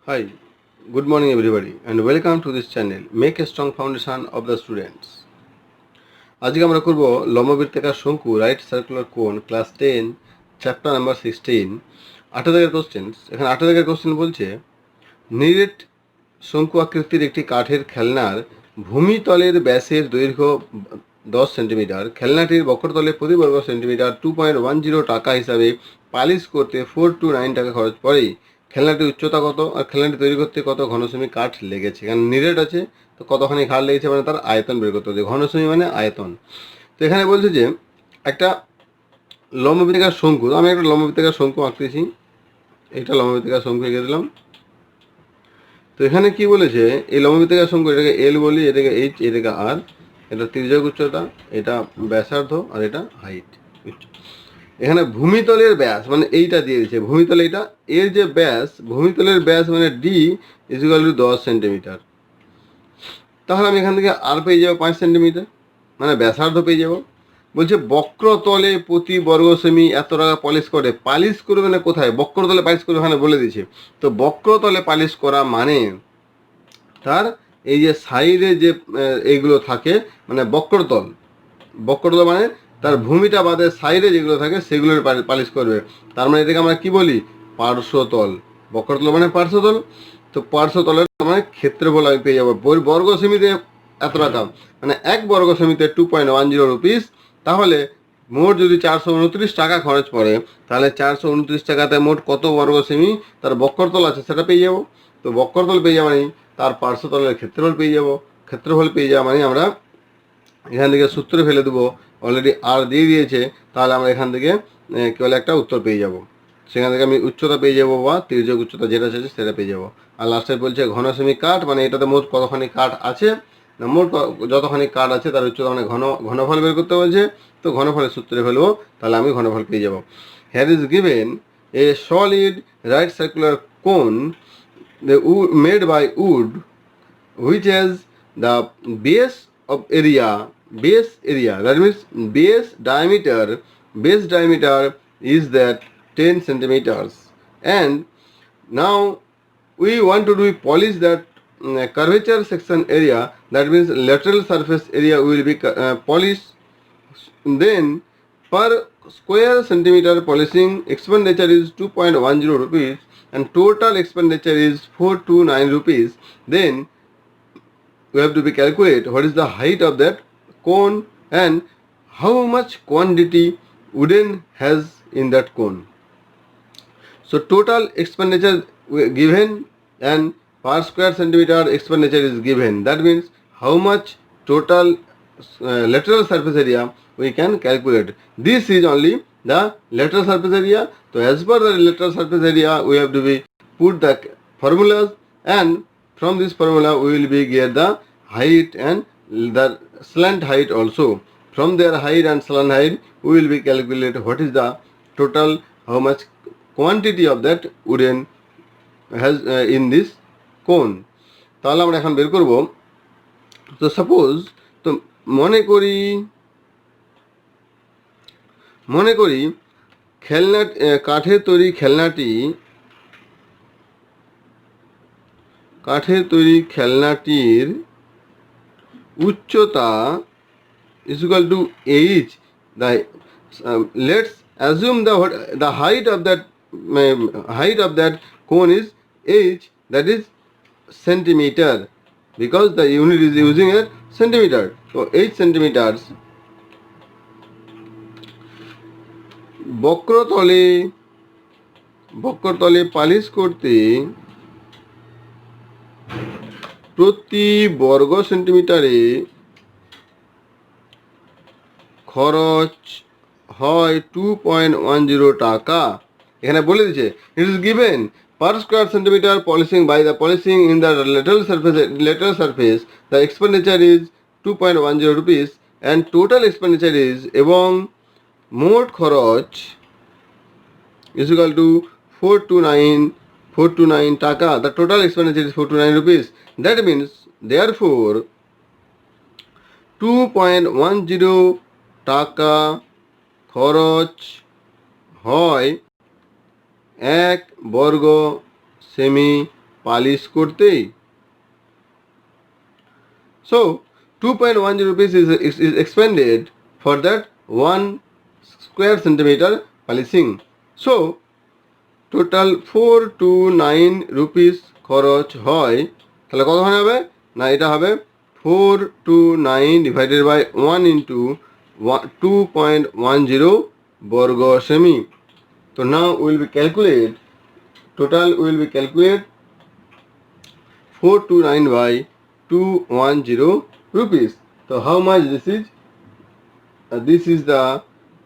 Hi, good morning everybody and welcome to this channel Make a Strong Foundation of the Students. আজকে আমরা করব লম্ববৃত্তাকার শঙ্কু right circular কোন class 10 chapter number 16 8 দাগের questions. এখানে 8 দাগের কোশ্চেন বলছে নিরেট শঙ্কু আকৃতির একটি কাঠের খেলনার ভূমিতলের ব্যাসের দৈর্ঘ্য 10 সেন্টিমিটার, খেলনাটির বক্রতলে প্রতি বর্গ সেন্টিমিটার 2.10 টাকা হিসাবে পালিশ করতে 4 to 9 টাকা খরচ পড়ে। খেলনাটির উচ্চতা কত আর খেলনাটি তৈরি করতে কত ঘনসেমি কাঠ লেগেছে। এখানে নিরেট আছে তো কতখানি কাঠ লেগেছে মানে তার আয়তন বের করতে হবে। ঘনসেমি মানে আয়তন। তো এখানে বলছে যে একটা লম্ববৃত্তাকার শঙ্কু, আমি একটা লম্ববৃত্তাকার শঙ্কু আঁকতেছি। এইটা লম্ববৃত্তাকার শঙ্কু এঁকে দিলাম। তো এখানে কি বলেছে, এই লম্ববৃত্তাকার শঙ্কু, এটাকে এল বলি, এটাকে এইচ, এটাকে আর, এটা তির্যক উচ্চতা, এটা ব্যাসার্ধ আর এটা হাইট। এখানে ভূমিতলের ব্যাস মানে এইটা দিয়ে দিচ্ছে, ভূমিতলে এটা এর যে ব্যাস, ভূমিতলের ব্যাস মানে ডি ইকুয়াল টু 10 সেন্টিমিটার। তাহলে আমি এখান থেকে আর পেয়ে যাবো 5 সেন্টিমিটার, মানে ব্যাসার্ধ পেয়ে যাবো। বলছে বক্রতলে প্রতি বর্গ সেমি এত টাকা পলিশ করে। পালিশ করবে না কোথায়? বক্রতলে পালিশ করবে, এখানে বলে দিচ্ছে। তো বক্রতলে পালিশ করা মানে তার এই যে সাইডে যে এইগুলো থাকে মানে বক্রতল, বক্রতল মানে তার ভূমিটা বাদে সাইডে যেগুলো থাকে সেগুলোর পালিশ করবে। তার মানে এটাকে আমরা কি বলি? পার্শ্বতল। বক্রতল মানে পার্শ্বতল। তো পার্শ্বতলের মানে ক্ষেত্রফল আমি পেয়ে যাবো বর্গ সেমিতে এত টাকা, মানে 1 বর্গ সেমিতে 2.10 রুপিস। তাহলে মোট যদি 429 টাকা খরচ পড়ে, তাহলে 429 টাকাতে মোট কত বর্গ সেমি তার বক্রতল আছে সেটা পেয়ে যাবো। তো বক্রতল পেয়ে যাওয়া মানে তার পার্শ্বতলের ক্ষেত্রফল পেয়ে যাবো। ক্ষেত্রফল পেয়ে যাওয়া মানে আমরা এখান থেকে সূত্র ফেলে দেবো, অলরেডি আর দিয়ে দিয়েছে। তাহলে আমরা এখান থেকে কেবল একটা উত্তর পেয়ে যাব। সেখান থেকে আমি উচ্চতা পেয়ে যাবো বা তির্যক উচ্চতা যেটা আছে সেটা পেয়ে যাবো। আর লাস্টে বলছে ঘনসেমি কাঠ, মানে এটাতে মোট কতখানি কাঠ আছে না, মোট যতখানি কাঠ আছে তার উচ্চতা মানে ঘনফল বের করতে বলছে। তো ঘনফলের সূত্রে ফেলবো, তাহলে আমি ঘনফল পেয়ে যাব। Here is given a solid right circular cone made by wood which has the base area, that means base diameter is that 10 centimeters. And now we want to do polish that curvature section area, that means lateral surface area will be polished. Then per square centimeter polishing expenditure is 2.10 rupees and total expenditure is 429 rupees. Then we have to be calculate what is the height of that cone and how much quantity wooden has in that cone. So total expenditure given and per square centimeter expenditure is given. That means how much total lateral surface area we can calculate. This is only the lateral surface area. So as per the lateral surface area we have to be put the formulas, and from this formula we will be get the height and the slant height also. From their height and slant height we will be calculate what is the total, how much quantity of that wooden has in this cone. তাহলে আমরা এখন বের করব। তো suppose, তো মনে করি খেলনা কাঠের তৈরি খেলনাটির উচ্চতা is equal to h. Let's assume the height of that cone is h, that is centimeter, because the unit is using a centimeter. So 8 centimeters. বক্রতলে polish করতে প্রতি বর্গ সেন্টিমিটারে খরচ হয় 2.10 টাকা। এখানে বলে দিচ্ছে it is given per square centimeter polishing by the polishing in the lateral surface the expenditure is 2.10 rupees and total expenditure is, এবং মোট খরচ is equal to 429 টাকা. The total expenditure is 429 rupees. That means therefore 2.10 টাকা খরচ হয় 1 বর্গ semi polish করতে। So 2.10 rupees is expended for that 1 square centimeter polishing. So total 429 rupees খরচ হয়। তাহলে কতখানি হবে না, এটা হবে 429 ডিভাইডেড বাই 1 ইন্টু 2.10 বর্গ সেমি। তো now will be calculate, total will be calculate 429 by 210 rupees. So how much this is? This is the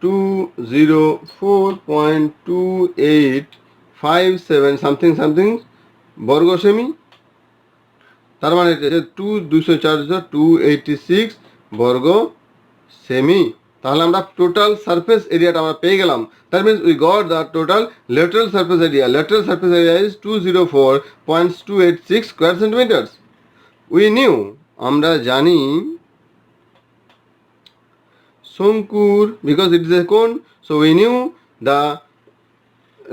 204.2857 something বর্গ সেমি। তার মানে 204 বর্গ সেমি। তাহলে আমরা টোটাল সারফেস এরিয়াটা আমরা পেয়ে গেলাম। That means we got the total lateral surface area. Lateral surface area is 204.286 square centimetres. We new, আমরা জানি শঙ্কুর, বিকজ ইট ইজ এ কোন, so we new the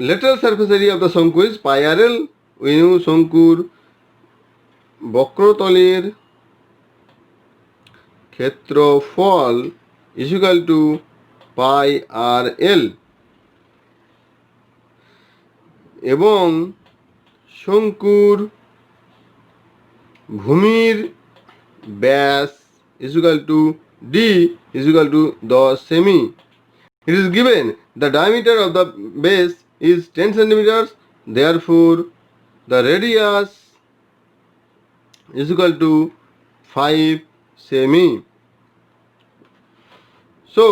lateral surface area of the শঙ্কু is pi RL. We knew শঙ্কুর বক্রতলের ক্ষেত্রফল is equal to pi RL এবং শঙ্কুর ভূমির ব্যাস is equal to D is equal to 10 semi. It is given the diameter of the base is 10 centimeters, therefore the radius is equal to 5 semi. So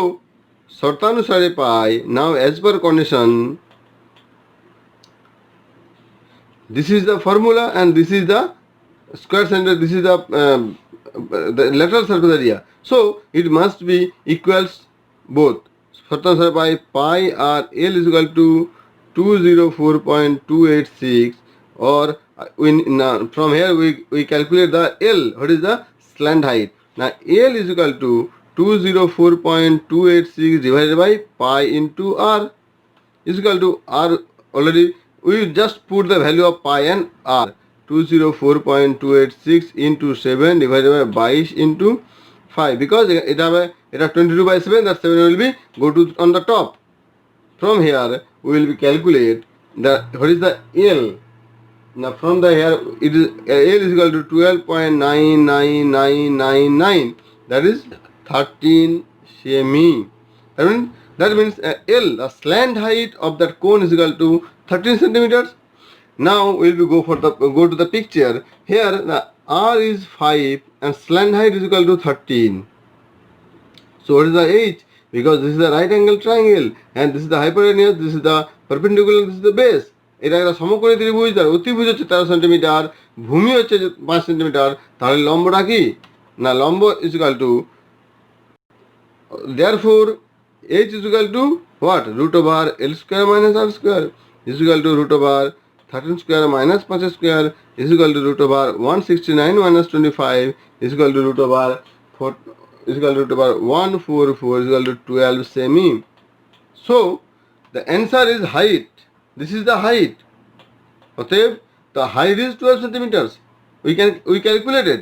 শর্তানুসারে পাই, now as per condition, this is the formula and this is the square centimeter, this is the lateral surface area, so it must be equals both. শর্তানুসারে পাই pi r L is equal to 204.286, or from here we calculate the L, what is the slant height. Now L is equal to 204.286 divided by pi into r is equal to r, already we just put the value of pi and r, 204.286 into 7 divided by 22 into 5, because it 22 by 7, that 7 will be go to on the top. From here we will be calculate the what is the L. Now from the here it is L is equal to 12.99999, that is 13 semi. That means L, the slant height of that cone, is equal to 13 centimeters. Now we will go to the picture. Here the R is 5 and slant height is equal to 13. So what is the H? Because this is the right angle triangle and this is the hypotenuse, this is the perpendicular, this is the base. এটা একটা সমকোণী ত্রিভুজ, তার অতিভুজ হচ্ছে 13 centimetre, ভূমি হচ্ছে 5 centimetre. তাহলে লম্বটা কি না, লম্ব is equal to, therefore H is equal to what, root over L square minus R square is equal to root over 13 square minus 5 square is equal to root over 169 minus 25 is equal to root over 4 is equal to root over 144 is equal to 12 semi. So the answer is height. This is the height. Okay, the height is 12 centimeters. We calculated.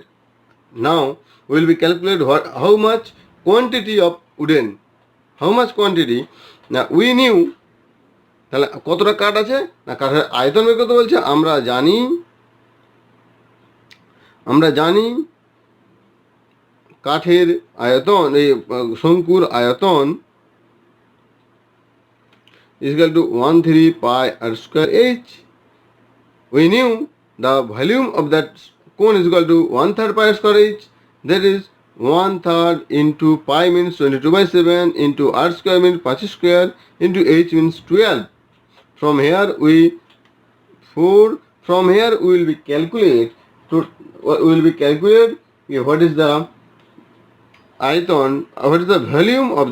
Now we will be calculate how much quantity of wooden, how much quantity. Now we knew, তাহলে কতটা কাঠ আছে না, কাঠের আয়তন বের করতে বলছে। আমরা জানি কাঠের আয়তন, এই শঙ্কুর আয়তন is equal to 13 pi r square h. We knew the volume of that cone is equal to 1/3 pi r square h, that is 1/3 into pi means 22 by 7 into r square means 5 square into h means 12. From here we will be calculate what is the aeton, what is the volume of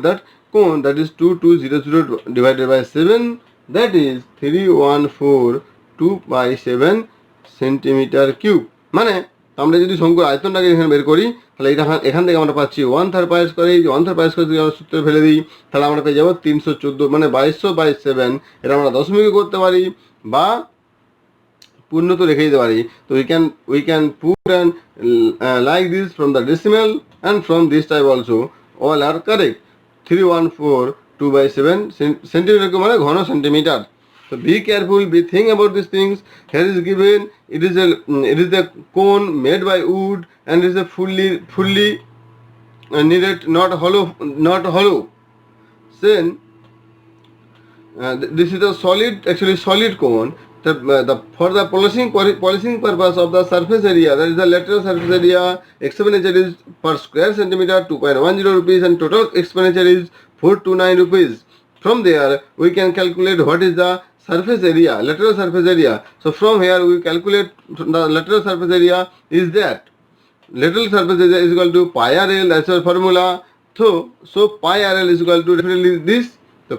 that cone, that is 2200 divided by 7, that is 3142/7 centimeter cube. মানে আমরা যদি শঙ্কুর আয়তনটাকে এখানে বের করি, তাহলে এখান থেকে আমরা পাচ্ছি 1/3 পাই স্কয়ার, এই 1/3 পাই স্কয়ার যদি আমরা সূত্রে ফেলে দিই, তাহলে আমরা পেয়ে যাবো 314, মানে 2200/7। এটা আমরা দশমিকে করতে পারি বা পূর্ণ তো রেখে দিতে পারি। তো we can put and like this from the decimal and from this type also, all are correct. 314/2/7 centimetre মানে ঘন centimetre. So be careful, be think about these things. Here is given, it is a cone made by wood and it is a fully kneaded, not hollow. Then this is a solid cone. For the polishing purpose of the surface area, that is the lateral surface area, expenditure is per square centimeter 2.10 rupees and total expenditure is 429 rupees. From there we can calculate what is the surface area, lateral surface area. So from here we calculate the lateral surface area is that lateral surface area is equal to pi RL, that's our formula. So pi RL is equal to definitely this. So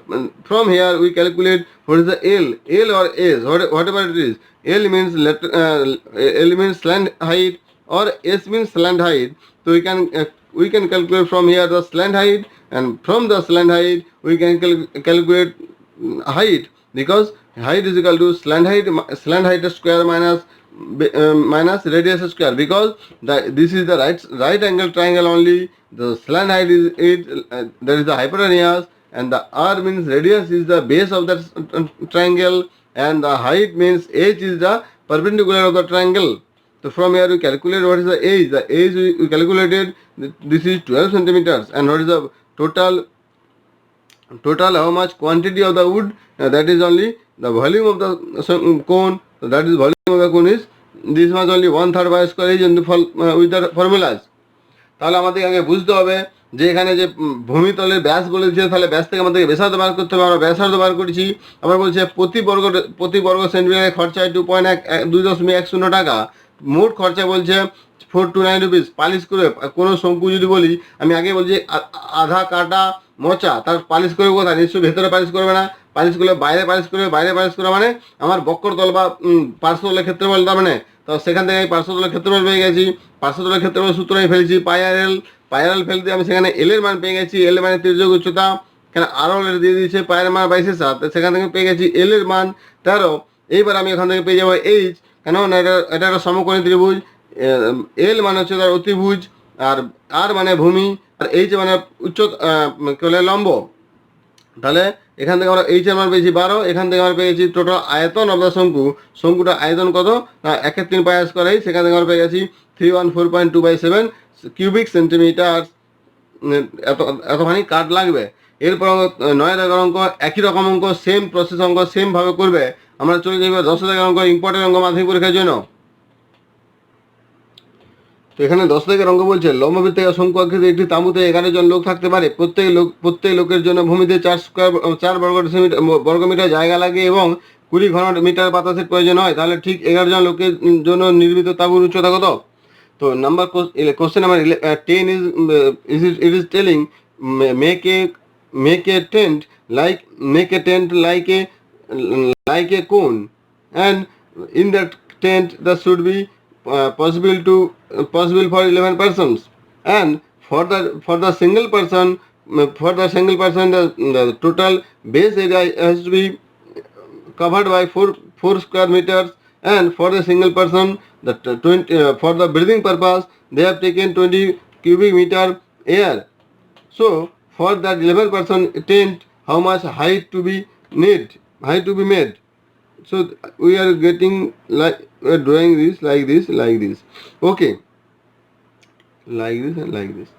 from here we calculate what is the L or S, whatever it is. L means slant height or S means slant height. So we can calculate from here the slant height, and from the slant height we can calculate height, because height is equal to slant height square minus radius square, because this is the right angle triangle only. The slant height is 8, that is the hypotenuse, and the R means radius is the base of that triangle, and the height means h is the perpendicular of the triangle. So from here we calculate what is the age. The age we calculated, this is 12 centimeters, and what is the total how much quantity of the wood, that is only the volume of the cone. So that is volume of the cone is this much only, 1/3 by square is with the formulas. তাহলে আমাদের আগে বুঝতে হবে যে এখানে যে ভূমিতলের ব্যাস বলেছে, তাহলে ব্যাস থেকে আমাদেরকে ব্যাসার্ধ বার করতে হবে। আমরা ব্যাসার্ধ বার করেছি। আবার বলছে প্রতি বর্গ সেন্টিমিটারের খরচায় 2.10 টাকা। মোট খরচা বলছে 429 রুপিস। পালিশ করে কোনো শঙ্কু যদি বলি, আমি আগে বলছি আধা কাটা মোচা, তার পালিশ করে কোথায়? নিশ্চয়ই ভেতরে পালিশ করবে না, পালিশ করলে বাইরে পালিশ করবে। বাইরে পালিশ করা মানে আমার বক্রতল বা পার্শ্বতলের ক্ষেত্রফল, তার মানে তো সেখান থেকে আমি পার্শ্বতলের ক্ষেত্রফল পেয়ে গেছি। পার্শ্বতলের ক্ষেত্রফল সূত্র আমি ফেলেছি পাই আর এল ফেলতে আমি সেখানে এল এর মান পেয়ে গেছি। এল এর মানে তির্যক উচ্চতা, কেন আরও দিয়ে দিয়েছে পায়ের মান 22/7, সেখান থেকে পেয়ে গেছি এল এর মান 13। এইবার আমি এখান থেকে পেয়ে যাবো এইচ, কেন এটা একটা সমকোণী ত্রিভুজ। এল মানে হচ্ছে তার অতিভুজ, আর মানে ভূমি, আর এইচ মানে লম্ব। তাহলে এখান থেকে আমরা এইচ এর মান পেয়েছি 12, এখান থেকে আমরা পেয়েছি টোটাল আয়তন অফ দ্য শঙ্কুটা আয়তন কত না 1/3 পাই স্কয়ার, সেখান থেকে আমরা পেয়ে গেছি 314.2/7 কিউবিক সেন্টিমিটার। এতখানি কাট লাগবে। এরপর 9 দাগের অঙ্ক, একই রকম অঙ্ক, সেম প্রসেস অঙ্ক, সেম ভাবে করবে। আমরা চলে যাই 10 দাগের অঙ্ক, ইম্পর্টেন্ট অঙ্ক মাধ্যমিক পরীক্ষার জন্য। তো এখানে 10 দাগের অঙ্ক বলছে লম্ববৃত্তাকার শঙ্কু আকৃতির একটি তাঁবুতে 11 জন লোক থাকতে পারে। প্রত্যেক লোকের জন্য ভূমিতে 4 বর্গমিটার জায়গা লাগে এবং 20 ঘন মিটার বাতাসের প্রয়োজন হয়। তাহলে ঠিক 11 জন লোকের জন্য নির্মিত তাঁবুর উচ্চতা কত? তো question number 10 is telling make a tent like a cone, and in that tent there should be possible for 11 persons, and for the single person the total base area has to be covered by 4 square meters, and for the single person for the breathing purpose they have taken 20 cubic meter air. So for that 11 person tent, how much height to be made? So we are getting we are drawing this like this, okay, like this and like this.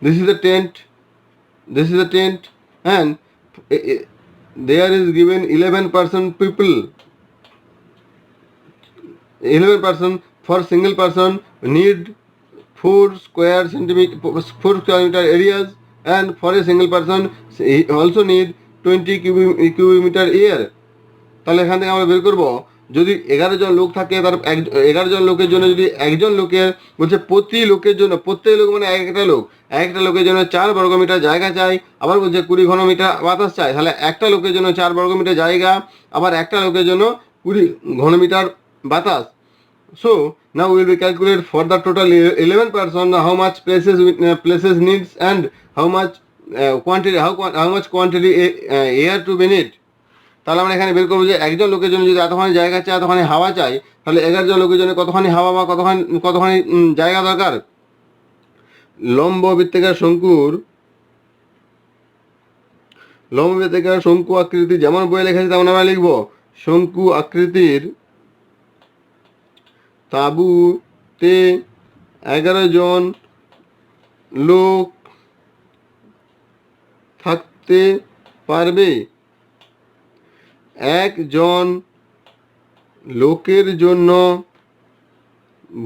This is the tent, and there is given 11 people. 11 person. For single person need 4 square meter areas, and for a single person he also need 20 cubic meter air. তাহলে এখান থেকে আমরা বের করবো, যদি 11 জন লোক থাকে, তার 11 জন লোকের জন্য যদি একজন লোকের বলছে প্রত্যেক লোক মানে একটা লোকের জন্য 4 বর্গমিটার জায়গা চাই, আবার বলছে 20 ঘন মিটার বাতাস চাই। তাহলে একটা লোকের জন্য 4 বর্গমিটার জায়গা, আবার একটা লোকের জন্য 20 ঘন মিটার বাতাস। So now we will be calculate for the total 11 person how much places needs, and how much quantity air to be need. তাহলে আমরা এখানে বের করবো যে একজন লোকের জন্য যদি এতখানি জায়গা চাই, এতখানি হাওয়া চাই, তাহলে 11 জন লোকের জন্য কতখানি হাওয়া বা কতখানি জায়গা দরকার। লম্ব বৃত্তাকার শঙ্কু আকৃতি, যেমন বইয়ে লেখা আছে তেমন আমরা লিখবো, শঙ্কু আকৃতির তাঁবুতে 11 জন লোক থাকতে পারবে। একজন লোকের জন্য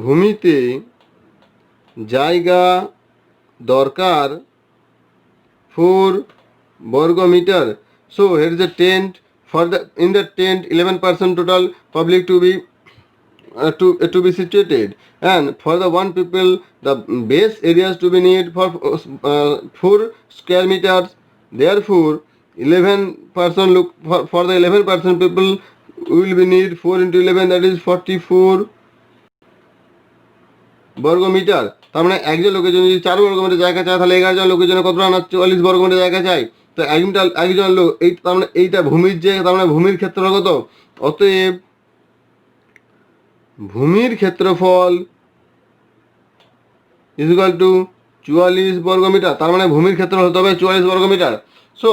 ভূমিতে জায়গা দরকার 4 বর্গমিটার। So here is a tent. In the tent 11% total public to be situated, and for the one people the base areas to be need for 4 square meters. Therefore 11% look for the 11% people will be need 4 into 11, that is 44 বর্গমিটার। তার মানে একজন লোকের জন্য যদি 4 বর্গমিটার জায়গা চায়, তাহলে 11 জন লোকের জন্য কত না 44 বর্গমিটার জায়গা চাই। তো একজন লোক এই তার মানে এইটা ভূমির যে তার মানে ভূমির ক্ষেত্রফল কত, অতএব ভূমির ক্ষেত্রফল ইজ ইকুয়াল টু 44 বর্গমিটার। তার মানে ভূমির ক্ষেত্রফল হতে হবে 44 বর্গমিটার। So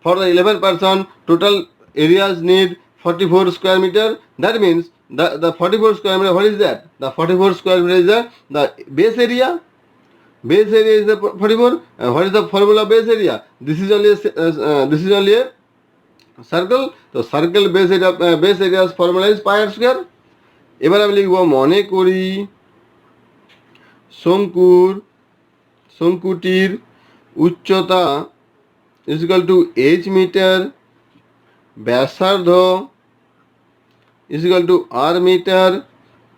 for the 11% total areas need 44 square metre. That means the 44 square meter, what is that? The 44 square meter is the base area. Base area is the 44. What is the formula of base area? This is only a circle. So circle base area's formula is pi r square. এবার আমি লিখব, মনে করি শঙ্কুটির উচ্চতা is equal to h metre, ব্যাসার্ধ is equal to r metre,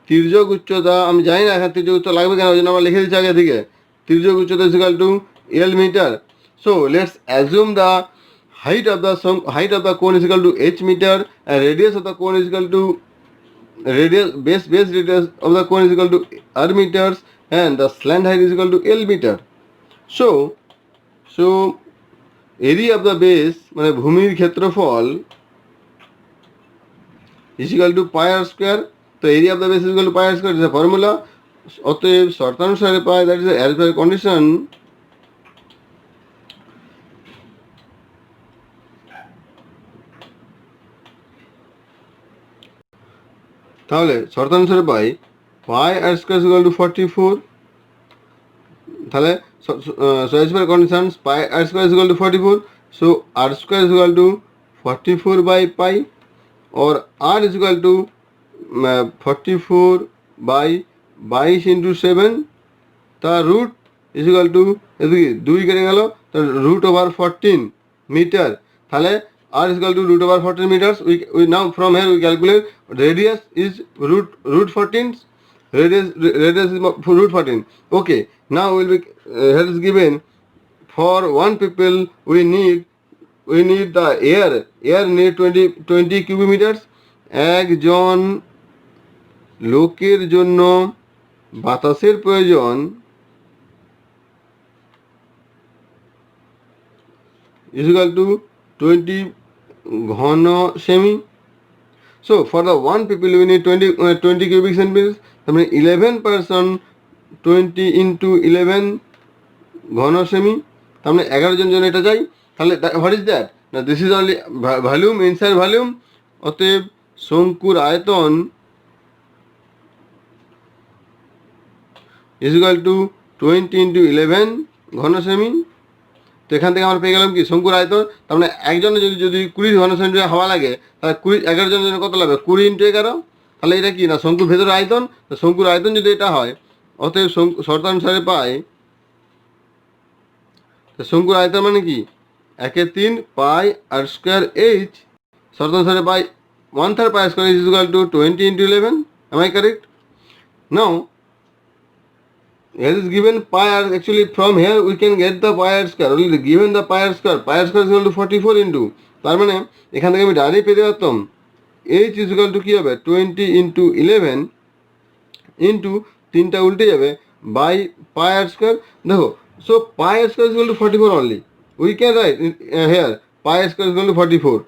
তির্যক উচ্চতা আমি জানি না এখানে তির্যক উচ্চতা লাগবে কেন, ওই জন্য আমরা লিখে দিচ্ছি আগে থেকে, তির্যক উচ্চতা is equal to l metre. So let's assume the height of the cone is equal to h meter, and radius of the cone is equal to base radius of the cone is equal to r meters, and the slant height is equal to l meter. So area of the base মানে ভূমির ক্ষেত্রফল is equal to pi r square. তো area of the base is equal to pi r square is a formula. অতএব শর্তানুসারে পাই, that is as per condition, তাহলে শর্তানুসারে পাই পাই আর square is equal two 44। তাহলে so as per conditions pi r square is equal to 44, so r square is equal to 44 by pi, or r is equal to 44 by 22 into 7, তার root is equal two এদিকে 2 কেটে গেল, তার root over 14 metre. তাহলে r is equal to root over 14 meters. We now from here we calculate radius is root 14. Radius is root 14. Okay. Now will be here is given for one people we need the air need 20 cubic meters. একজন লোকের জন্য বাতাসের প্রয়োজন is equal to 20 ঘন semi. So for the one people we need 20 cubic centimeters. I mean 11% 20 into 11 ঘন semi. তার মানে 11 জন এটা চাই। তাহলে what is that? Now this is only volume, inside volume. অতএব শঙ্কুর আয়তন is equal to 20 into 11 ঘন সেমি। তো এখান থেকে আমরা পেয়ে গেলাম কি শঙ্কুর আয়তন। তার মানে একজনের যদি 20 ঘন সেন্টিমিটার হাওয়া লাগে, তাহলে 11 জনের জন্য কত লাগবে 20 into 11। তাহলে এটা কি না শঙ্কুর ভেতরে আয়তন। তো শঙ্কুর আয়তন যদি এটা হয়, অতএব শর্তানুসারে পাই শঙ্কুর আয়তন মানে কি 1/3 পাই আর স্কোয়ার এইচ। শর্তানুসারে পাই 1/3 pi square is equal to 20 into 11। Am I correct? Now here is given pi r. Actually from here we can get the pi r square. Only given the pi r square is equal to 44 into, তার মানে এখান থেকে আমি direct পেতে পারতাম h is equal to কি হবে 20 into 11 into 3টা উল্টে যাবে by pi r square। দেখো so pi r square is equal to 44 only. We can write here pi r square is equal to 44,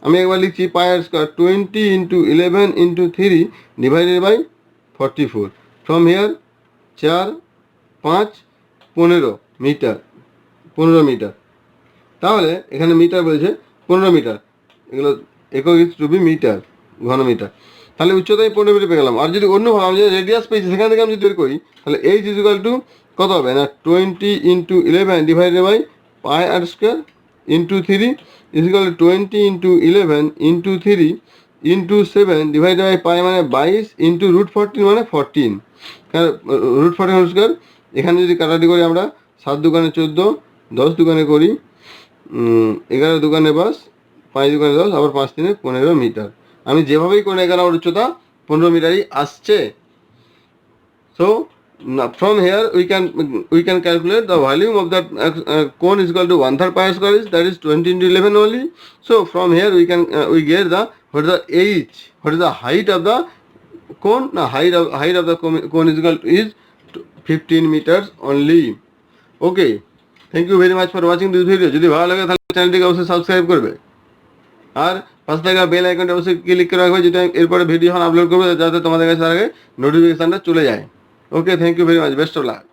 আমি একবার লিখছি pi R square 20 into 11 into 3 divided by 44। From here 4 5 15 metre, 15 metre. তাহলে এখানে metre বলছে 15 metre, এগুলো একক is to be metre, ঘন metre. তাহলে উচ্চতায় 15 মিটার পেয়ে গেলাম। আর যদি অন্যভাবে আমি যে রেডিয়াস পেয়েছি সেখান থেকে আমি যদি বের করি, তাহলে এইচ ইজ ইকুয়াল টু কত হবে না 20 into 11 divided by pi R square into 3 is equal to 20 into 11 into 3 into 7 divided by pi মানে 22 ইন্টু রুট 14 মানে 14, কারণ রুট 14 হোল স্কোয়ার। এখানে যদি কাটাটি করি আমরা 7 দুগুণে 14, 10 দুগুণে করি 11 দুগুণে 5, 5 দুগুণে 10, আবার 5 3 15 মিটার। আমি যেভাবেই করে এখানে আমার উচ্চতা 15 মিটারই আসছে। So from here we can calculate the volume of that cone is equal to 1/3 pi square, is that is 20 into 11 only. So from here we can we get the what is the h, what is the height of the cone. Now height of the cone is equal to is 15 meters only. Okay, thank you very much for watching this video. যদি ভালো লাগে তাহলে চ্যানেলটিকে অবশ্যই subscribe করবে, আর পাশে থাকা bell আইকনটা অবশ্যই ক্লিক করে রাখবে, যেটা এরপরে ভিডিও আপলোড করবে যাতে তোমাদের কাছে তার আগে নোটিফিকেশনটা চলে যায়। Okay, thank you very much, best of lakh.